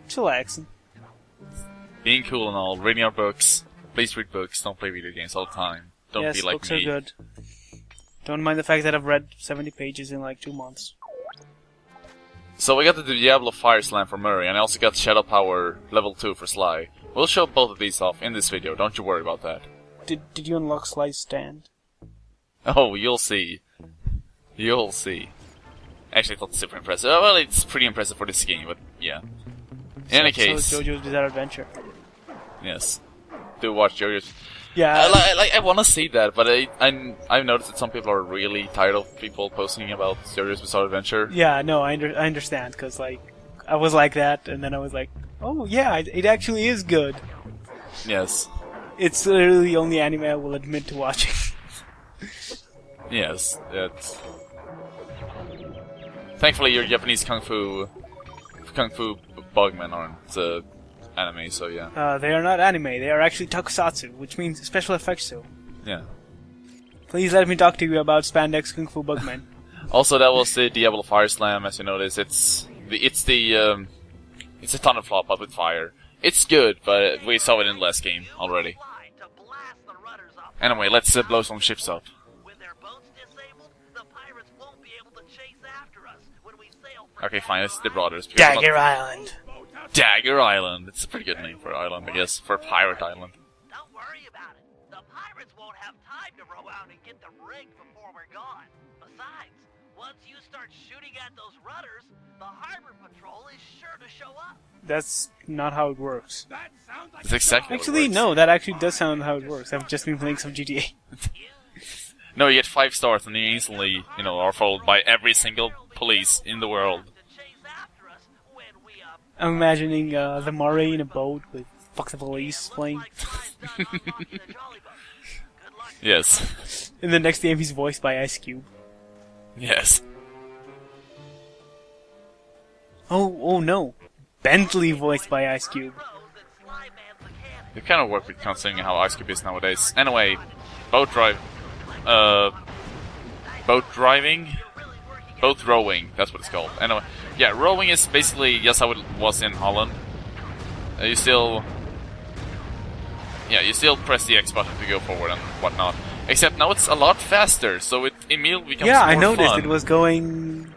Chillaxing. Being cool and all, reading our books. Please read books, don't play video games all the time. Don't Yes, be like books me. are good. Don't mind the fact that I've read 70 pages in like 2 months. So we got the Diablo Fire Slam for Murray, and I also got Shadow Power level 2 for Sly. We'll show both of these off in this video, don't you worry about that. Did you unlock Sly's stand? Oh, you'll see. You'll see. Actually, I thought it's super impressive. Well, it's pretty impressive for this game, but yeah. In any case... So JoJo's Bizarre Adventure. Yes. Do watch JoJo's... Yeah. I want to see that, but I've noticed that some people are really tired of people posting about JoJo's Bizarre Adventure. Yeah, no, I understand, because, like, I was like that, and then I was like, oh, yeah, it actually is good. Yes. It's literally the only anime I will admit to watching. Yes, that's... Thankfully, your Japanese Kung Fu bugmen aren't anime, so yeah. They are not anime, they are actually tokusatsu, which means special effects show. Yeah. Please let me talk to you about Spandex Kung Fu Bugmen. Also, that was the Diablo Fire Slam, as you notice. It's a Thunderflop, but with fire. It's good, but we saw it in the last game already. Anyway, let's blow some ships up. Okay, fine, it's the Brothers. Dagger Island. Dagger Island. It's a pretty good name for an island, I guess. For a pirate island. Don't worry about it. The pirates won't have time to row out and get the rig before we're gone. Besides, once you start shooting at those rudders, the harbor patrol is sure to show up. That's not how it works. That's exactly Actually, how it works. no, that actually does sound how it works. I've just been playing some GTA. No, you get 5 stars and you instantly, are followed by every single police in the world. I'm imagining the Murray in a boat with fuck the police playing. Yes. And the next game he's voiced by Ice Cube. Yes. Oh no. Bentley voiced by Ice Cube. You kind of work with considering how Ice Cube is nowadays. Anyway, boat rowing, that's what it's called. Anyway, yeah, rowing is basically just how it was in Holland. You still press the X button to go forward and whatnot. Except now it's a lot faster, so it immediately becomes more Yeah, fun. I noticed it was going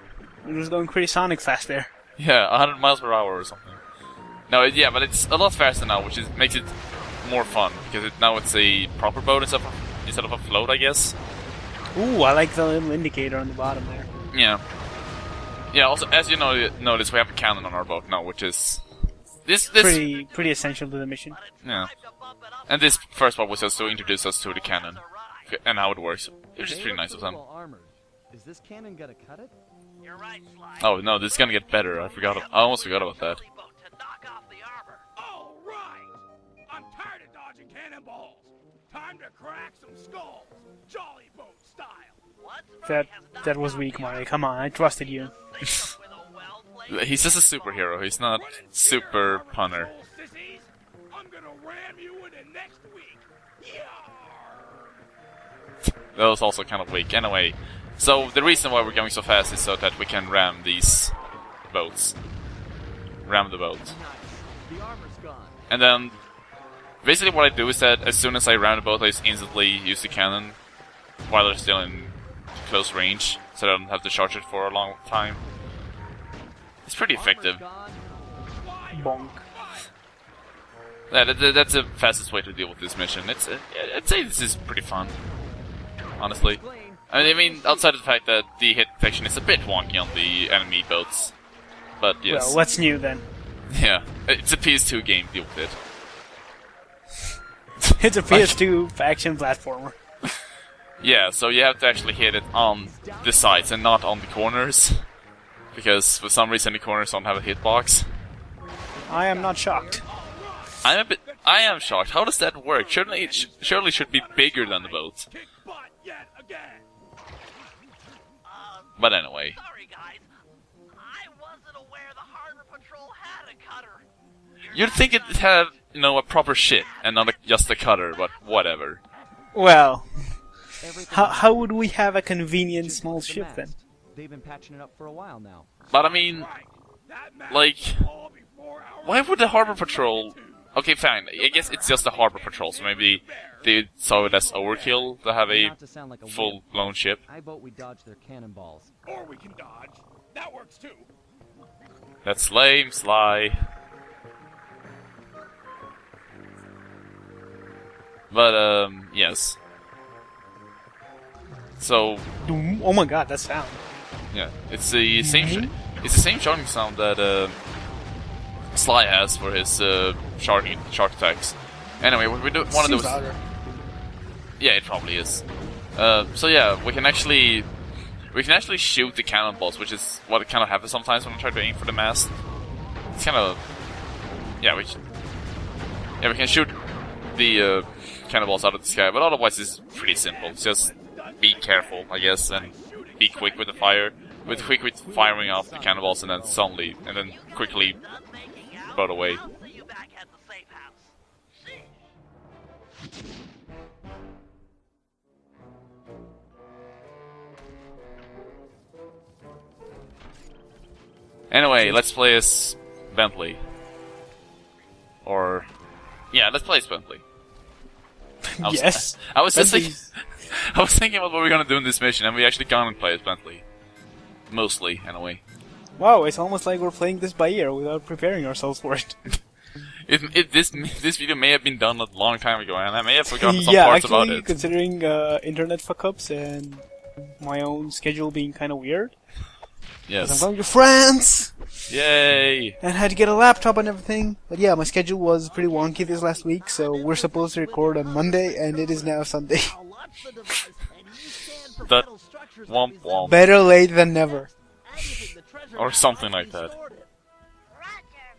pretty Sonic fast there. Yeah, 100 miles per hour or something. No, but it's a lot faster now, which makes it more fun because now it's a proper boat instead of a float, I guess. Ooh, I like the little indicator on the bottom there. Yeah. Yeah, also, as you notice, we have a cannon on our boat now, which is... This Pretty essential to the mission. Yeah. And this first part was just to introduce us to the cannon and how it works, which is pretty nice of them. Is this cannon gonna cut it? You're right, Sly. Oh, no, this is gonna get better. I almost forgot about that. All right! I'm tired of dodging cannonballs. Time to crack some skulls, Jollyboat style. That was weak, Murray. Come on, I trusted you. He's just a superhero. He's not super punner. Sissies, I'm gonna ram you in the next week. That was also kind of weak. Anyway, so the reason why we're going so fast is so that we can ram these boats. Ram the boat. The armor's gone. And then, basically what I do is that as soon as I ram the boat, I just instantly use the cannon while they're still in close range, so I don't have to charge it for a long time. It's pretty effective. Bonk. Yeah, that's the fastest way to deal with this mission. I'd say this is pretty fun, honestly. I mean, outside of the fact that the hit detection is a bit wonky on the enemy boats. But yes. Well, what's new then? Yeah, it's a PS2 game, deal with it. It's a PS2 action platformer. Yeah, so you have to actually hit it on the sides and not on the corners. Because for some reason the corners don't have a hitbox. I am not shocked. I am shocked. How does that work? Surely it should be bigger than the boat. Kick butt yet again. But anyway. Sorry, guys. I wasn't aware the harbor patrol had a cutter. You'd think it'd have, a proper ship and not just a cutter, but whatever. Well, how would we have a convenient small ship then? They've been patching it up for a while now. But I mean, That match like, will all be 4 hours Why would the harbor patrol... Okay, fine. I guess it's just the harbor patrol, so maybe they saw it as overkill to have a Not to sound like a full-blown ship. I vote we dodge their cannonballs. Or we can dodge. That works too. That's lame, Sly. But, yes. So, Doom. Oh my god, that sound. yeah, it's the same charging sound that Sly has for his shark attacks. Anyway, what we do one of Seems those. louder. Yeah, it probably is. So yeah, we can actually shoot the cannonballs, which is what kind of happens sometimes when I try to aim for the mast. It's kind of we can shoot the cannonballs out of the sky, but otherwise it's pretty simple. Just be careful, I guess, and be quick with the fire. Quick with firing off the cannonballs, and then quickly boat away. I'll see you back at the safe house. Sheesh. Anyway, let's play as Bentley. Or let's play as Bentley. Yes. I was just thinking, Bentley's- I was thinking about what we're gonna do in this mission, and we actually gonna play as Bentley. Mostly, anyway. Wow, it's almost like we're playing this by ear without preparing ourselves for it. This video may have been done a long time ago, and I may have forgotten some Yeah, parts actually, about it. considering internet fuck-ups and my own schedule being kind of weird. 'Cause I'm Yes. going to France! Yay! And had to get a laptop and everything. But yeah, my schedule was pretty wonky this last week, so we're supposed to record on Monday, and it is now Sunday. I'll launch the device, and you scan for That vital structures that womp resemble womp. Better late than never. anything the treasure Or map something might like be that. stored in. Roger,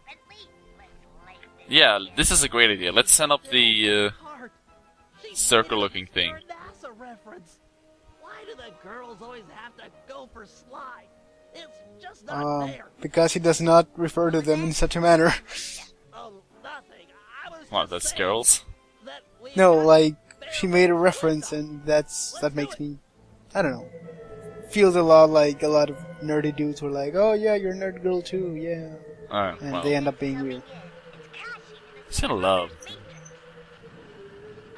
Bentley. Let's lay this. Yeah, this is a great idea. Let's send up the Heart. She circle-looking made thing. a NASA reference. Why do the girls always have to go for Sly? It's just not fair. Because he does not refer to them in such a manner. Oh, nothing. I was Well, just that's saying girls. that we No, got like, fair she made a play reference, done. and that makes me, I don't know. Feels a lot like a lot of nerdy dudes were like, oh yeah, you're a nerd girl too, yeah. Alright, And well. they end up being real. Still love.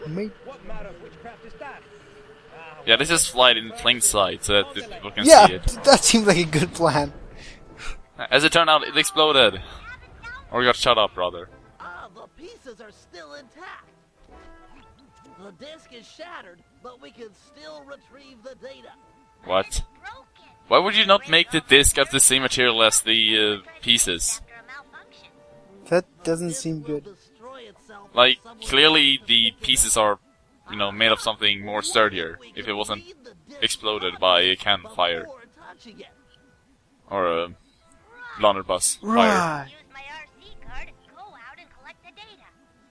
Mate. What matter of witchcraft is that? Yeah, this is flight in plain sight, so that people can Yeah, see it. that seems like a good plan. As it turned out, it exploded. Or got shut up, rather. Ah, the pieces are still intact. The disk is shattered, but we can still retrieve the data. What? Broken. Why would you not make the disc of the same material as the pieces? After a malfunction. That doesn't Disk seem will good. destroy itself Like, somewhere clearly else. the pieces are, made of something more sturdier if it wasn't exploded by a cannon fire. Before touching it. Or a blunderbuss fire. Right. Use my RC card, go out and collect the data.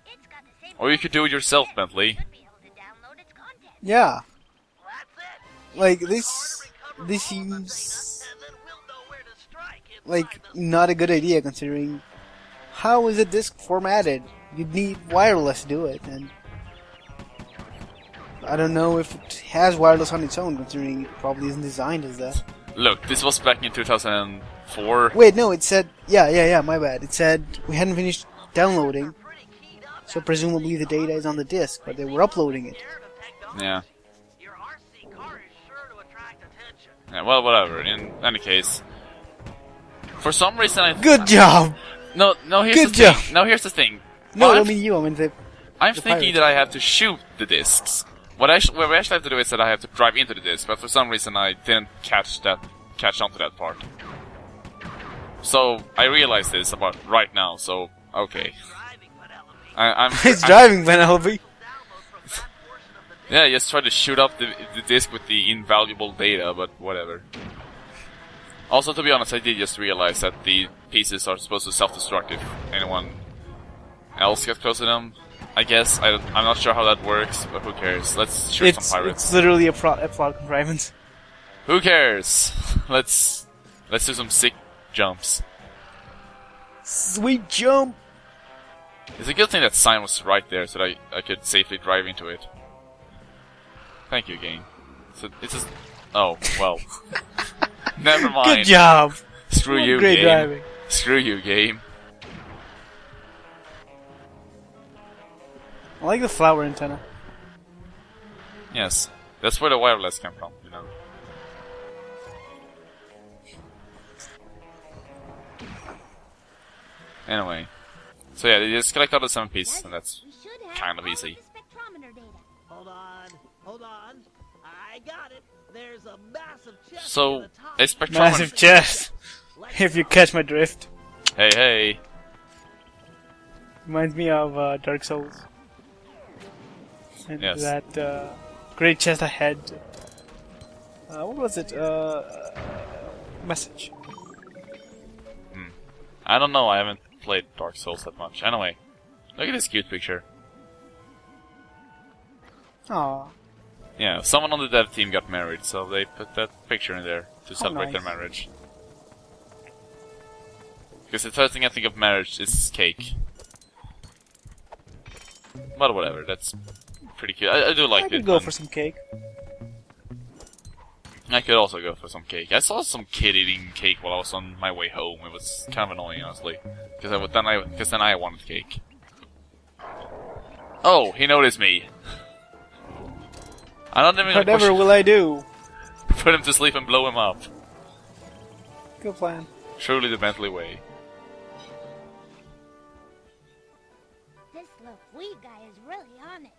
It's got the same. Or you could do it yourself, Bentley. Should be able to download its content. Yeah, That's it. like this seems And then we'll know where to strike inside like the- not a good idea considering how is a disc formatted? You'd need wireless to do it, and I don't know if it has wireless on its own considering it probably isn't designed as that. Look, this was back in 2004. Wait, no, it said yeah, my bad. It said we hadn't finished downloading, pretty keyed up so presumably the data is on the disc, but they were uploading it. here to technology. Yeah. Your RC car is sure to attract attention. Yeah, well, whatever. In any case. For some reason I... Good job. No, here's Good the job. thing. No, here's the thing. No, Well, I mean you. I mean I'm the thinking pirates. that I have to shoot the discs. What we actually have to do is that I have to drive into the disc, but for some reason I didn't catch onto that part. So I realized this about right now. So okay, Driving Penelope. I'm it's driving Penelope. Download from that portion of the yeah, just try to shoot up the disc with the invaluable data, but whatever. Also, to be honest, I did just realize that the pieces are supposed to self-destruct if anyone else gets close to them. I guess I'm not sure how that works, but who cares? Let's shoot some pirates. It's literally a plot contrivance. Who cares? Let's do some sick jumps. Sweet jump. It's a good thing that sign was right there, so that I could safely drive into it. Thank you, game. So it's just... Oh, well. Never mind. Good job. Screw you, Great game. driving. Screw you, game. I like the flower antenna. Yes, that's where the wireless came from, you know. Anyway, so yeah, you just collect all the 7 pieces, and that's We should have kind of all easy. the spectrometer data. Hold on. I got it. There's a massive chest So, near the top. a spectrometer. Massive chest. If you catch my drift. Hey. Reminds me of Dark Souls. And Yes. that great chest I had. What was it? Message. I don't know, I haven't played Dark Souls that much. Anyway, look at this cute picture. Aw. Yeah, someone on the dev team got married, so they put that picture in there to celebrate their nice. marriage. Because the first thing I think of marriage is cake. But whatever, that's pretty cute. I do like I it. could go when- for some cake. I could also go for some cake. I saw some kid eating cake while I was on my way home. It was kind of annoying, honestly. Because then I wanted cake. Oh, he noticed me. I'm not even gonna Whatever will I do? put him to sleep and blow him up. Good plan. Surely the Bentley way. This LaFouille guy is really on it.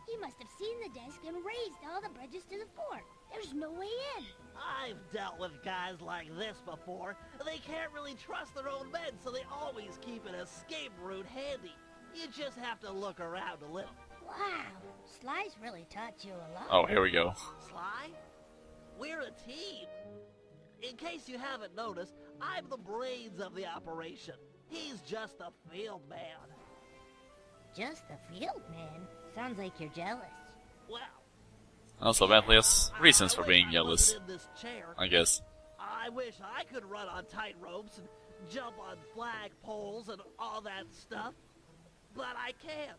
He must have seen the desk and raised all the bridges to the fort. There's no way in. I've dealt with guys like this before. They can't really trust their own men, so they always keep an escape route handy. You just have to look around a little. Wow, Sly's really taught you a lot. Oh, here we go. Sly, we're a team. In case you haven't noticed, I'm the brains of the operation. He's just a field man. Just the field man. Sounds like you're jealous. Well, Also, Bentley has reasons for I being wish I jealous, wasn't in this chair. I guess. I wish I could run on tight ropes and jump on flag poles and all that stuff, but I can't.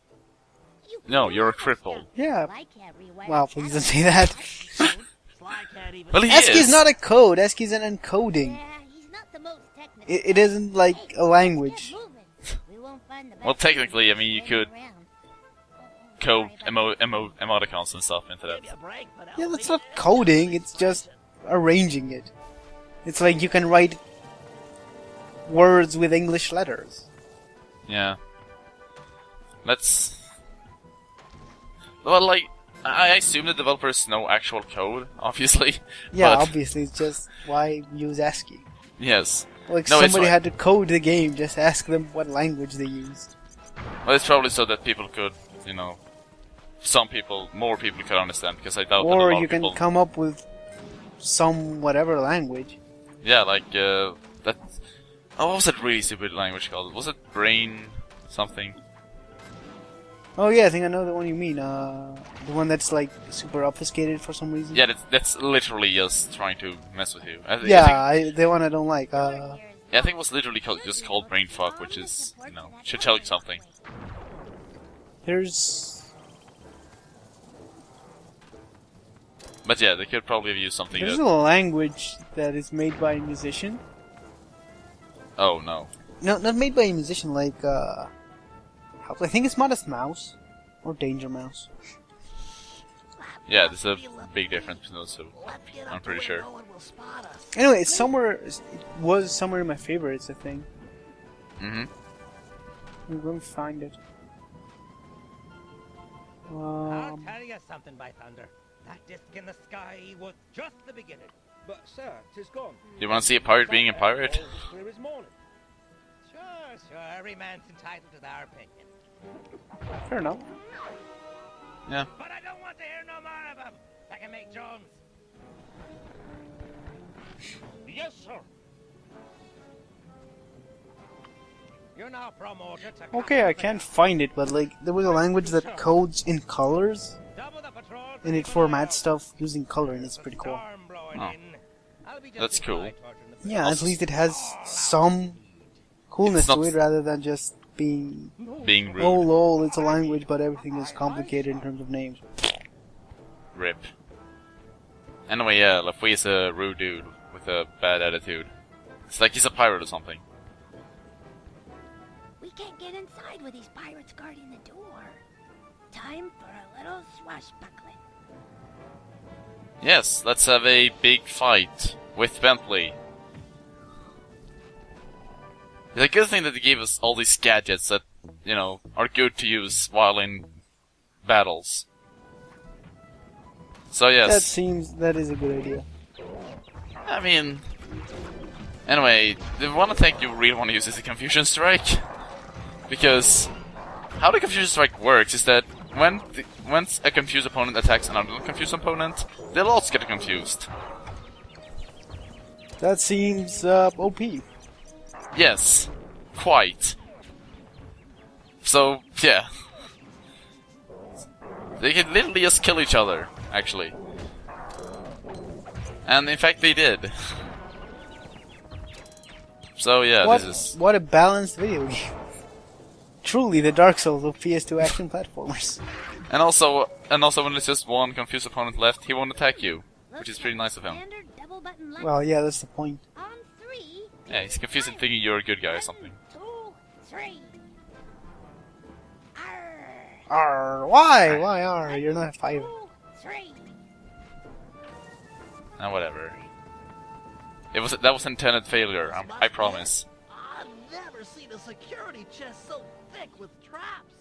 You No, you're a can cripple. Yeah. Sly can't rewire Wow, the please don't catalog. say that. Sly can't even. Well, he ASCII is is. not a code. ASCII is an encoding. Yeah, he's not the most technical. It isn't like Hey, a language. get moving. We won't find the Well, best technically, I things mean, you laying could around. Code Sorry about emoticons and stuff into Give that. you a break, but Yeah, I'll that's be not there. coding. It's just arranging it. It's like you can write words with English letters. Yeah. Let's... Well, like, I assume the developers know actual code, obviously. Yeah, but, obviously, it's just why use ASCII. Yes. Like No, it's somebody fine. had to code the game, just ask them what language they used. Well, it's probably so that people could, you know... more people could understand, because I doubt that a Or lot you of can people... come up with some whatever language. Yeah, like, that... Oh, what was that really stupid language called? Was it Brain... something? Oh yeah, I think I know the one you mean. The one that's like super obfuscated for some reason. Yeah, that's literally just trying to mess with you. The one I don't like. Yeah, I think it was literally just called brainfuck, which is, you know, should tell you something. There's But yeah, they could probably have used something a that... language that is made by a musician. Oh, no. No, not made by a musician. Like I think it's Modest Mouse or Danger Mouse. Yeah, there's a big difference between those two. Let's get I'm up pretty to sure. where no one will spot us. Anyway, it's somewhere. It was somewhere in my favorites, I think. Mm-hmm. I'm going to find it. I'll tell you something, by thunder. That disc in the sky was just the beginning. But, sir, 'tis gone. You want to see a pirate being a pirate? All is clear as morning. Sure, every man's entitled to their opinion. Fair enough. Yeah. But I don't want to hear no more of them. I can make Jones. Yes, sir. You're now promoted to... Okay, I can't find it, but like there was a language that codes in colors Double the patrol and it formats stuff using color, and it's pretty cool. Storm blowing Oh. in. I'll be just That's cool. inside torturing the Yeah, at least it has some coolness It's not- to it rather than just being Being rude. oh lol, it's a language, but everything is complicated in terms of names. Rip. Anyway, yeah, LaFouille is a rude dude with a bad attitude. It's like he's a pirate or something. We can't get inside with these pirates guarding the door. Time for a little swashbuckling. Yes, let's have a big fight with Bentley. It's a good thing that they gave us all these gadgets that, you know, are good to use while in battles. So yes. That is a good idea. I mean, anyway, the one attack you really want to use is the Confusion Strike, because how the Confusion Strike works is that once a confused opponent attacks another confused opponent, they'll also get confused. That seems OP. Yes, quite. So yeah, they can literally just kill each other, actually. And in fact, they did. So yeah, What a balanced video game. Truly the Dark Souls of PS2 action platformers. And also when there's just one confused opponent left, he won't attack you, which is pretty nice of him. Standard double button left. Well, yeah, that's the point. On 3. Yeah, he's confused and thinking you're a good guy or something. 2, 3. Arr. Arr, why? Why arr? You're not a fighter. 2, 3. And whatever. That was intended failure, I promise. I've never seen a security chest so thick with traps.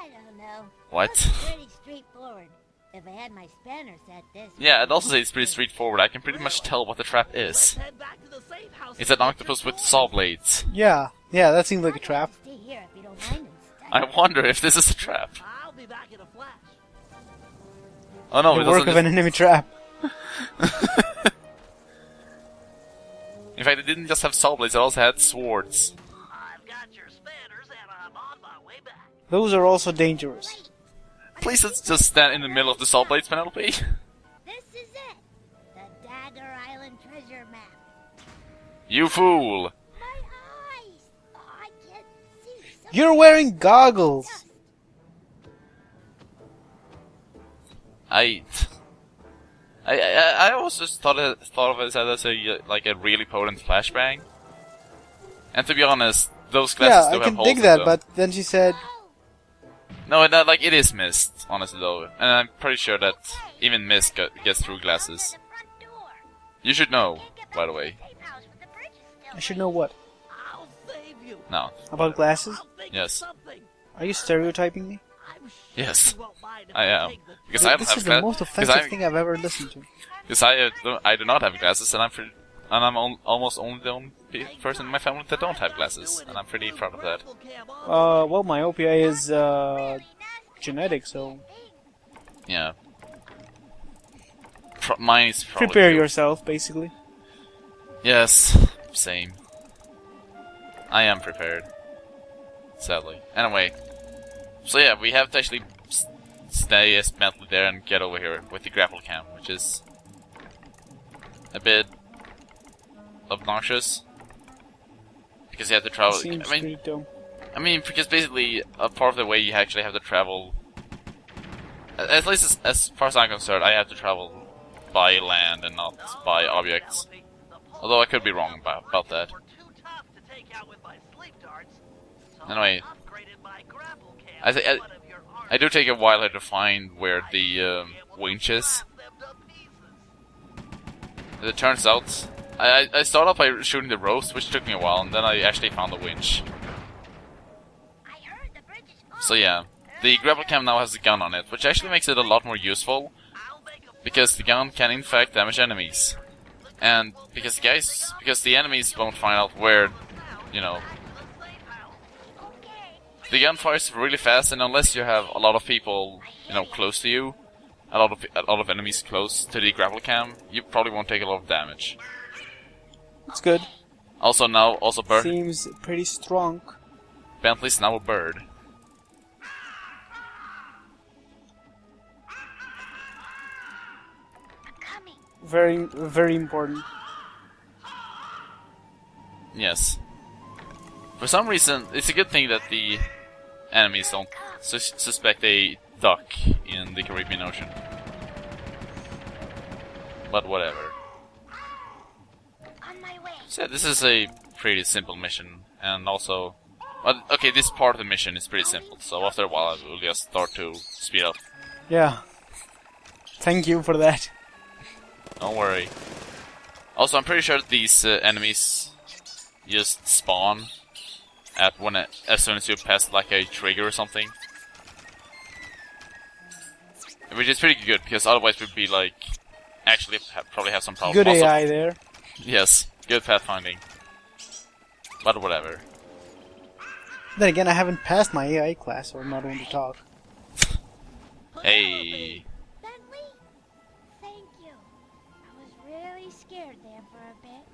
I don't know. What? Looks pretty straightforward. If I had my spanners at this. Yeah, it also says it's pretty straightforward. I can pretty much tell what the trap Let's is. head back to the safe house. It's an octopus with saw blades. Yeah, that seems like a trap. Stay here if you don't mind instead. I wonder if this is a trap. I'll be back in a flash. Oh no, The it work doesn't. of an enemy trap. In fact, it didn't just have saw blades; it also had swords. I've got your spanners and I'm on my way back. Those are also dangerous. Please, let's just stand in the middle of the saw blades, Penelope. This is it. The Dagger Island treasure map. You fool! My eyes. Oh, I can't see. You're wearing goggles. I always just thought of it as a really potent flashbang. And to be honest, those glasses Yeah, do I have can holes dig in that, them. but then she said, No, it is mist, honestly though. And I'm pretty sure that even mist gets through glasses. The front door. You should know, Can't get by back the to way. safe house with the bridges still I should know what? I'll save you. No. About glasses? I'll think Yes. of something. Are you stereotyping me? I'm sure Yes. you won't mind if I am. take the Because I don't This have is the glasses. most offensive thing I've ever listened to. Because I do not have glasses, and I'm almost only the only person in my family that don't have glasses, and I'm pretty proud of that. Well, myopia is, genetic, so Yeah. Mine is probably prepare too. yourself, basically. Yes, same. I am prepared. Sadly. Anyway. So yeah, we have to actually stay as mentally there and get over here with the grapple cam, which is a bit obnoxious. Because you have to travel. Seems pretty dumb. I mean, because basically, a part of the way you actually have to travel. At least as far as I'm concerned, I have to travel by land and not by objects. Although I could be wrong about that. Anyway, I do take a while here to find where the winch is. As it turns out, I started off by shooting the ropes, which took me a while, and then I actually found the winch. I heard the bridge is full. So yeah, the grapple cam now has a gun on it, which actually makes it a lot more useful, because the gun can in fact damage enemies. And because the enemies won't find out where, you know, the gun fires really fast, and unless you have a lot of people, you know, close to you, a lot of enemies close to the grapple cam, you probably won't take a lot of damage. It's good. Also bird. Seems pretty strong. Bentley's now a bird. Coming. Very, very important. Yes. For some reason, it's a good thing that the enemies don't suspect a duck in the Caribbean Ocean. But whatever. On my way. So yeah, this is a pretty simple mission, and also But okay, this part of the mission is pretty simple, so after a while I will just start to speed up. Yeah. Thank you for that. Don't worry. Also, I'm pretty sure that these enemies just spawn at as soon as you pass like a trigger or something. Which is pretty good, because otherwise we'd be like... Actually, probably have some problems. Good Also, AI there. yes, good pathfinding. But whatever. Then again, I haven't passed my AI class, so I'm not going to talk. Hey. Bentley, thank you. I was really scared there for a bit.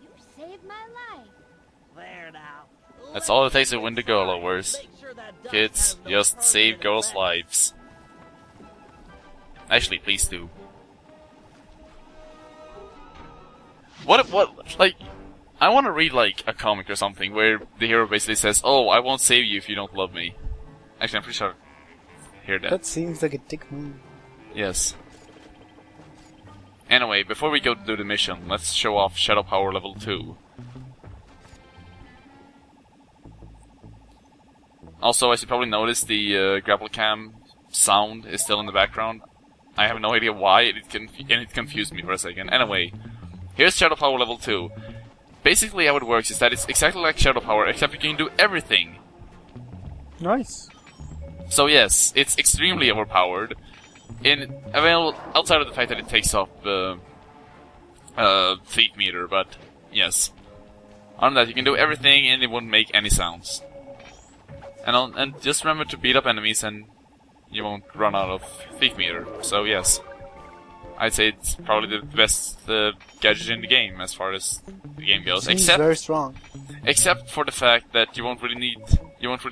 You saved my life. There now. That's all it takes to win the girl overs. Kids, just save girls' lives. Actually, please do. Like, I want to read, like, a comic or something where the hero basically says, "Oh, I won't save you if you don't love me." Actually, I'm pretty sure I hear that. That seems like a dick move. Yes. Anyway, before we go to do the mission, let's show off Shadow Power level 2. Also, as you probably noticed, the grapple cam sound is still in the background. I have no idea why, and it confused me for a second. Anyway, here's Shadow Power level 2. Basically how it works is that it's exactly like Shadow Power, except you can do everything. Nice. So yes, it's extremely overpowered. Well, outside of the fact that it takes up Thief meter, but yes. Other than that, you can do everything and it won't make any sounds. And just remember to beat up enemies and you won't run out of Thief meter. So yes, I'd say it's probably the best gadget in the game as far as the game goes. Seems very strong. Except for the fact that you won't really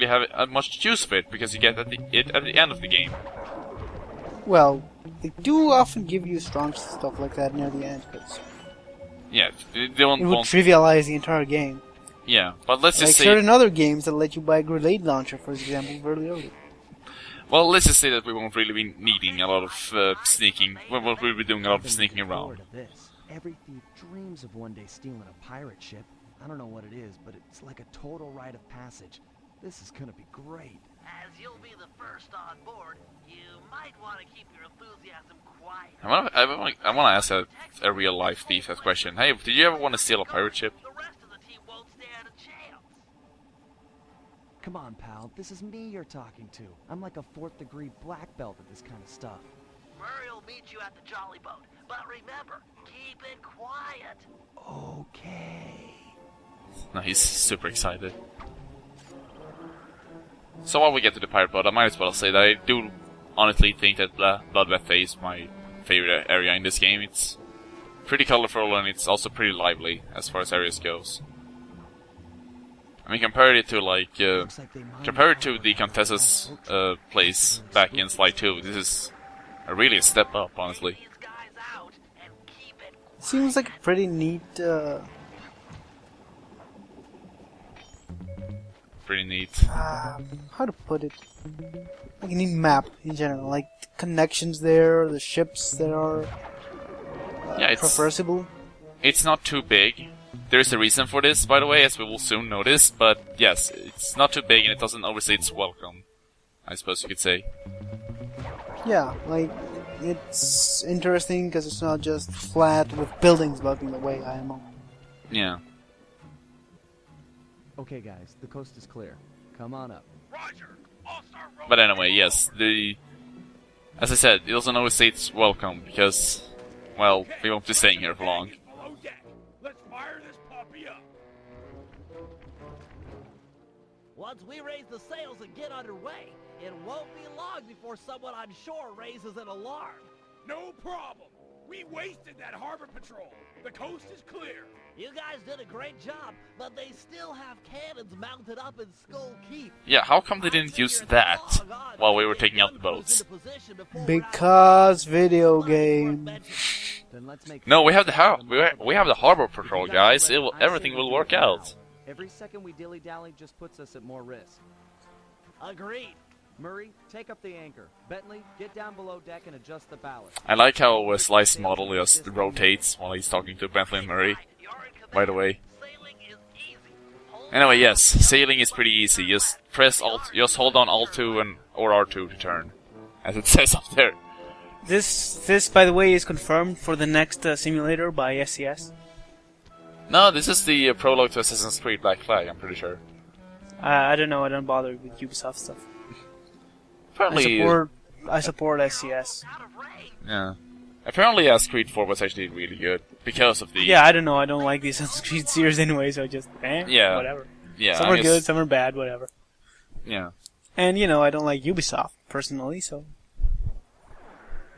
have much use of it because you get it at the end of the game. Well, they do often give you strong stuff like that near the end, because Yeah, they it would won't. trivialize the entire game. Yeah, but let's Like just say. certain other games that let you buy a grenade launcher, for example, very early. Well, let's just say that we won't really be needing a lot of sneaking. We won't really be doing a lot of sneaking around. This. Every thief dreams of one day stealing a pirate ship. I don't know what it is, but it's like a total rite of passage. This is gonna be great. As you'll be the first on board, you might want to keep your enthusiasm quiet. I want to ask a real life thief that question. Hey, did you ever want to steal a pirate ship? The rest of the team won't stand a chance. Come on, pal. This is me you're talking to. I'm like a 4th degree black belt at this kind of stuff. Murray will meet you at the Jollyboat, but remember, keep it quiet. Okay. No, he's super excited. So while we get to the pirate boat, I might as well say that I do honestly think that Bloodbath Bay is my favorite area in this game. It's pretty colorful and it's also pretty lively as far as areas goes. I mean, compared it to the Contessa's place back in Slide 2, this is really a step up, honestly. These guys out and keep it quiet. Seems like a pretty neat, Pretty neat. how to put it? Like a neat map in general, like the connections there, the ships that are Yeah, traversable. It's not too big. There is a reason for this, by the way, as we will soon notice, but yes, it's not too big and it doesn't overstay its welcome, I suppose you could say. Yeah, like, it's interesting because it's not just flat with buildings blocking the way, IMO. Yeah. Okay, guys. The coast is clear. Come on up. Roger. I'll start rolling. But anyway, yes, as I said, it doesn't overstay its welcome, because, well, we won't be staying here for long. Below deck. Let's fire this puppy up. Once we raise the sails and get underway, it won't be long before someone on shore raises an alarm. No problem. We wasted that harbor patrol. The coast is clear. You guys did a great job, but they still have cannons mounted up in Skull Keep. Yeah, how come they didn't use that while we were taking out the boats? Because video game. Then let's make. No, we have the harbor patrol, guys. Everything will work out. Every second we dilly-dally just puts us at more risk. Agreed. Murray, take up the anchor. Bentley, get down below deck and adjust the ballast. I like how Slice's model just rotates while he's talking to Bentley and Murray. By the way. Sailing is easy. Hold Anyway, yes, sailing is pretty easy. Just press Alt, just hold on Alt 2 or R2 to turn, as it says up there. This, by the way, is confirmed for the next simulator by SCS. No, this is the prologue to Assassin's Creed Black Flag, I'm pretty sure. I don't know. I don't bother with Ubisoft stuff. Apparently, I support SCS. yeah. Apparently, Creed 4 was actually really good because of the. Yeah, I don't know. I don't like the Assassin's Creed series anyway, so I just yeah, whatever. Yeah, some are good, some are bad, whatever. Yeah. And you know, I don't like Ubisoft personally, so.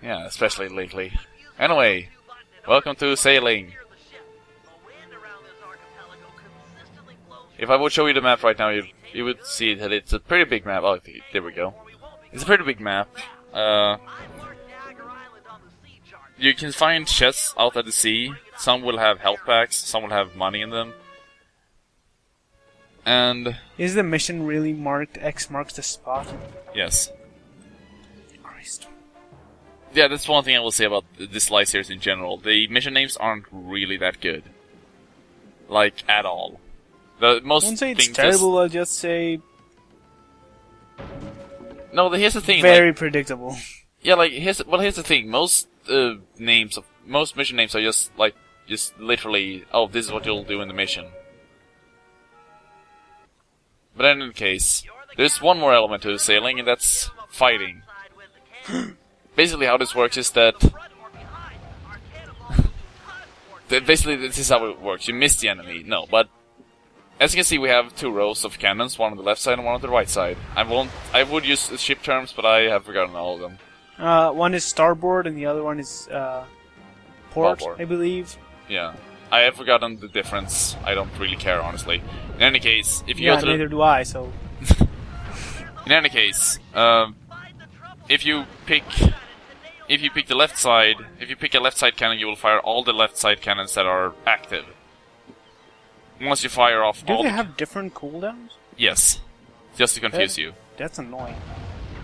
Yeah, especially lately. Anyway, welcome to sailing. If I would show you the map right now, you would see that it's a pretty big map. Oh, there we go. It's a pretty big map. You can find chests out at the sea. Some will have health packs, some will have money in them. And... Is the mission really marked X marks the spot? Yes. Christ. Yeah, that's one thing I will say about this live series in general. The mission names aren't really that good. Like, at all. The most I won't say it's things terrible, I'll just say... No, here's the thing. Very predictable. Yeah, like, here's the thing. Most mission names are just literally, oh, this is what you'll do in the mission. But in any case, there's one more element to sailing, and that's fighting. Basically, how this works is that... basically, this is how it works. You miss the enemy. No, but... As you can see, we have two rows of cannons, one on the left side and one on the right side. I would use ship terms, but I have forgotten all of them. One is starboard and the other one is port, Starboard. I believe. Yeah. I have forgotten the difference. I don't really care, honestly. In any case, if you go to neither do I, so... In any case, if you pick the left side, if you pick a left side cannon, you will fire all the left side cannons that are active. Once you fire off Do all they have different cooldowns? Yes. Just to confuse you. That's annoying.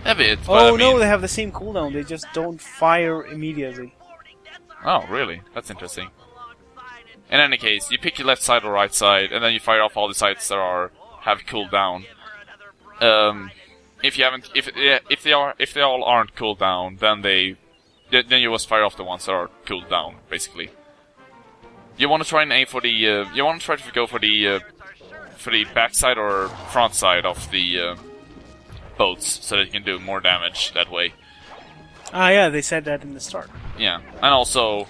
A bit, but Oh I mean... no, they have the same cooldown, they just don't fire immediately. Oh, really? That's interesting. In any case, you pick your left side or right side, and then you fire off all the sides that have cooldown. If they all aren't cooled down, then you just fire off the ones that are cooled down, basically. You want to try and aim for the you want to try to go for the backside or front side of the boats, so that you can do more damage that way. Ah, yeah, they said that in the start. Yeah, and also,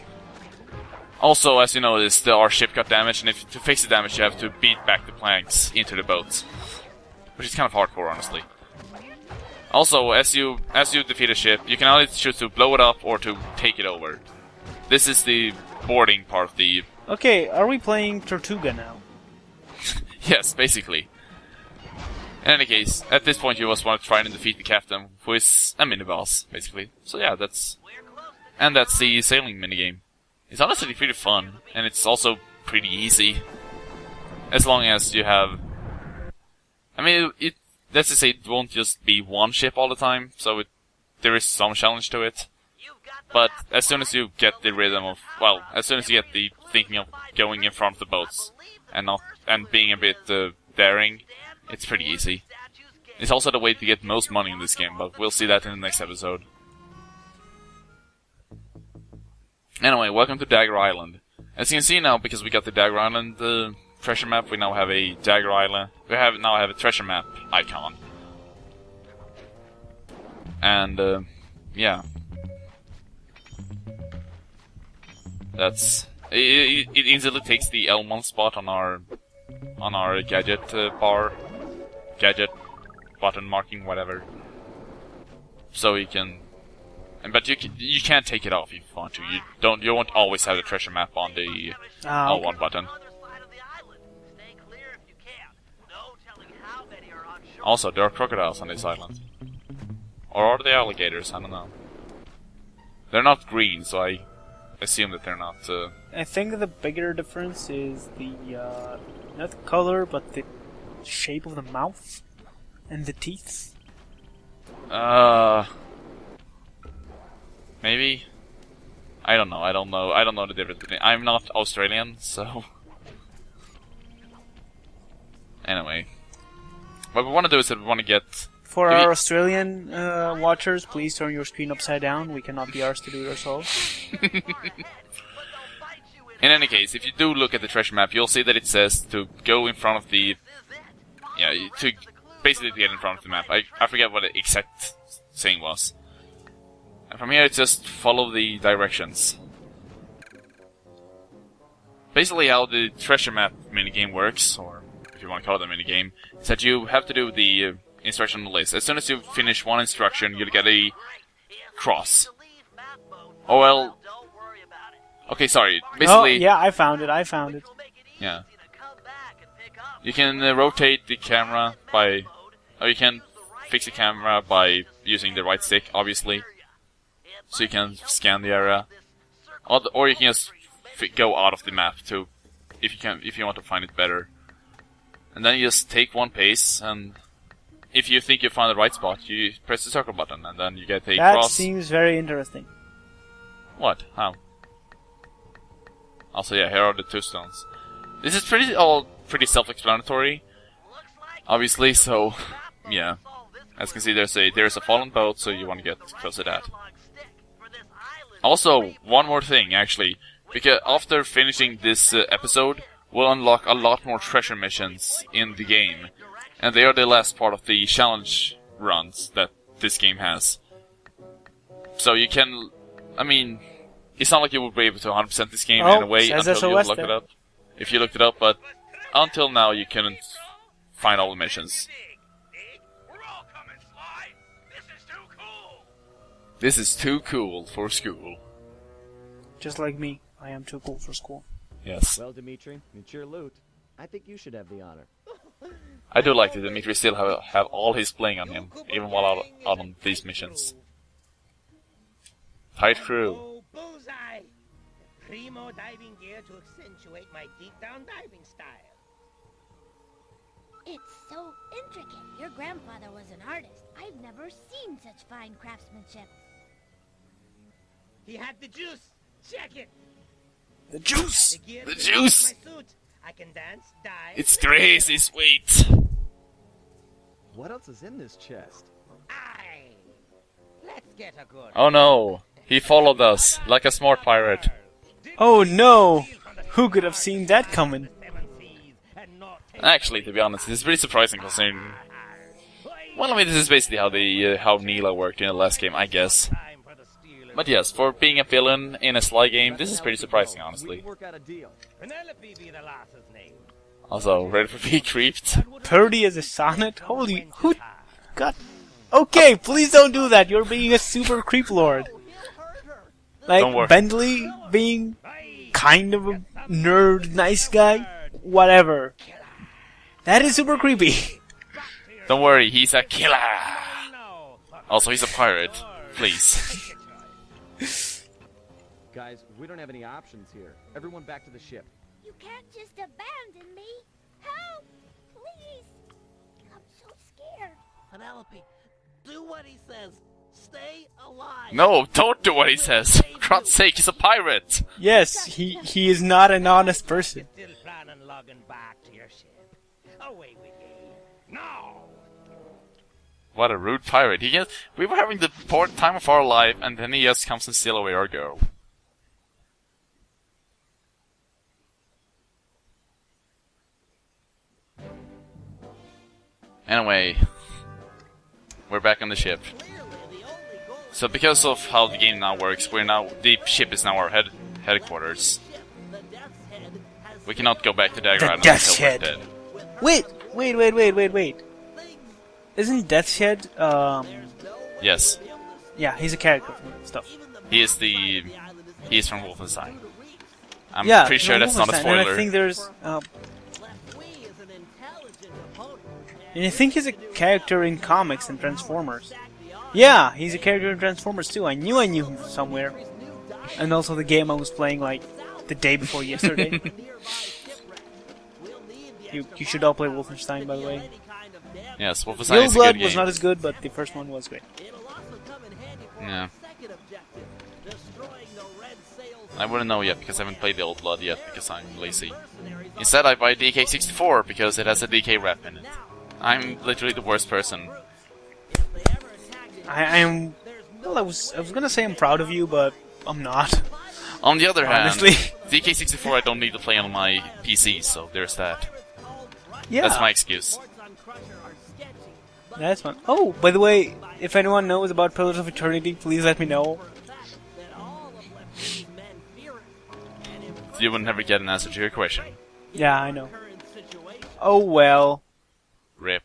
as you notice, there are ship cut damage, and to fix the damage, you have to beat back the planks into the boats, which is kind of hardcore, honestly. Also, as you defeat a ship, you can either choose to blow it up or to take it over. This is the boarding part of the... Okay, are we playing Tortuga now? Yes, basically. In any case, at this point you just want to try and defeat the captain, who is a mini-boss, basically. So yeah, that's the sailing minigame. It's honestly pretty fun, and it's also pretty easy. As long as you have... I mean, let's just say it won't just be one ship all the time, so there is some challenge to it. But as soon as you get the rhythm of... Well, as soon as you get the thinking of going in front of the boats, and being a bit daring, it's pretty easy. It's also the way to get most money in this game, but we'll see that in the next episode. Anyway, welcome to Dagger Island. As you can see now, because we got the Dagger Island treasure map, we now have a Dagger Island. Now have a treasure map icon. And yeah, that's it. Instantly takes the L1 spot on our gadget bar, gadget button marking, whatever. So you can. But you can't take it off if you want to. You won't always have the treasure map on the L1 button. Also, there are crocodiles on this island. Or are they alligators? I don't know. They're not green, so I assume that they're not... I think the bigger difference is the, not the color, but the shape of the mouth and the teeth. Maybe? I don't know. I don't know the difference between... I'm not Australian, so... Anyway. What we want to do is that we want to get... For our Australian watchers, please turn your screen upside down. We cannot be arsed to do it ourselves. In any case, if you do look at the treasure map, you'll see that it says to go in front of the... Yeah, to basically get in front of the map. I forget what the exact saying was. And from here, it's just follow the directions. Basically, how the treasure map minigame works, or if you want to call it a minigame, is that you have to do the instruction on the list. As soon as you finish one instruction, you'll get a cross. Oh well... Okay, sorry. Basically... Oh, yeah, I found it. Yeah. You can rotate the camera by... Or you can fix the camera by using the right stick, obviously. So you can scan the area. Or you can just go out of the map to... If you want to find it better. And then you just take one pace, and... If you think you found the right spot, you press the circle button, and then you get a cross. That seems very interesting. What? How? Also, yeah, here are the 2 stones. This is pretty self-explanatory, obviously. So, yeah, as you can see, there's a fallen boat, so you want to get close to that. Also, one more thing, actually, because after finishing this episode, we'll unlock a lot more treasure missions in the game, and they are the last part of the challenge runs that this game has. So you can, I mean. It's not like you would be able to 100% this game in a way until you look it up. If you looked it up, but until now you couldn't find all the missions. We're all coming, Sly. This is too cool. This is too cool for school. Just like me, I am too cool for school. Yes. Well, Dimitri, it's your loot. I think you should have the honor. I do like that Dimitri still have all his playing on him, even while out on these missions. Tight crew. Oh, bullseye! Primo diving gear to accentuate my deep-down diving style. It's so intricate. Your grandfather was an artist. I've never seen such fine craftsmanship. He had the juice. Check it. The juice! The gear The fits juice! my suit. I can dance, dive. It's crazy sweet. What else is in this chest? Aye. Let's get a good. Oh no, he followed us like a smart pirate. Oh no! Who could have seen that coming? Actually, to be honest, it's pretty surprising considering... Well, I mean, this is basically how the how Neela worked in the last game, I guess. But yes, for being a villain in a Sly game, this is pretty surprising, honestly. Work out a deal. Penelope be the lass's name. Also, ready for being creeped? Purdy as a sonnet? Holy... Who... God... Okay, please don't do that. You're being a super creep lord. Don't worry. Like, Bentley being kind of a nerd, nice guy? Whatever. That is super creepy. Don't worry, he's a killer! Also, he's a pirate. Please. Guys, we don't have any options here. Everyone back to the ship. You can't just abandon me. Help! Please! I'm so scared. Penelope, do what he says. Stay alive. No, don't do what he says. For God's sake, he's a pirate! Yes, he is not an honest person. Still planning logging back to your ship. Away with ye. No! What a rude pirate. We were having the time of our life, and then he just comes and steals away our girl. Anyway, we're back on the ship. So because of how the game now works, the ship is now our headquarters. We cannot go back to Dagger Island Death's until we're Head. dead. Wait. Isn't Death's Head, Yes, yeah, he's a character from stuff. he is from Wolfenstein. I'm Yeah, pretty sure from that's not a Wolfenstein, spoiler. And I think there's, and I think he's a character in comics and Transformers. Yeah, he's a character in Transformers too. I knew him somewhere. And also the game I was playing like the day before yesterday. You should all play Wolfenstein, by the way. Yes, Wolfenstein is a good Blood game. was not as good, but the first one was great. Yeah. I wouldn't know yet because I haven't played the old Blood yet because I'm lazy. Instead, I buy a DK64 because it has a DK rep in it. I'm literally the worst person. I'm. Well, I was gonna say I'm proud of you, but I'm not. On the other hand, Honestly. DK64 I don't need to play on my PC, so there's that. Yeah. That's my excuse. That's fun. Oh, by the way, if anyone knows about Pillars of Eternity, please let me know. You would never get an answer to your question. Yeah, I know. Oh well. Rip.